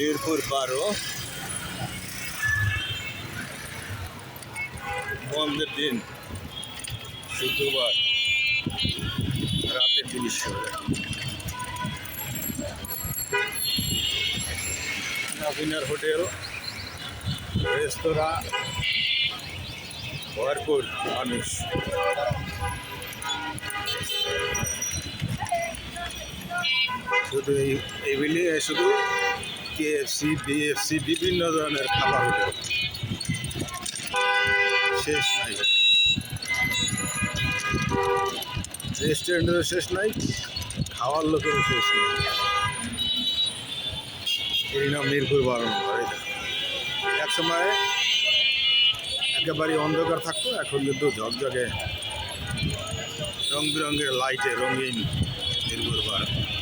মিরপুর 12 বন্ধের দিন শুক্রবার রাতের দৃশ্য। নাভিনার হোটেল রেস্তোরাঁ ভরপুর মানুষ। শুধু এইগুলি শুধু KFC BFC বিভিন্ন ধরনের খাবার হোটেল, শেষ নাই। রেস্টুরেন্টেরও শেষ নাই, খাওয়ার লোকেরও শেষ নেই। এই নাম মিরপুর 12 নম্বর। এক সময় একেবারে অন্ধকার থাকতো, এখন কিন্তু ঝকঝকে রং বেরঙের লাইটে রঙিন মিরপুর 12।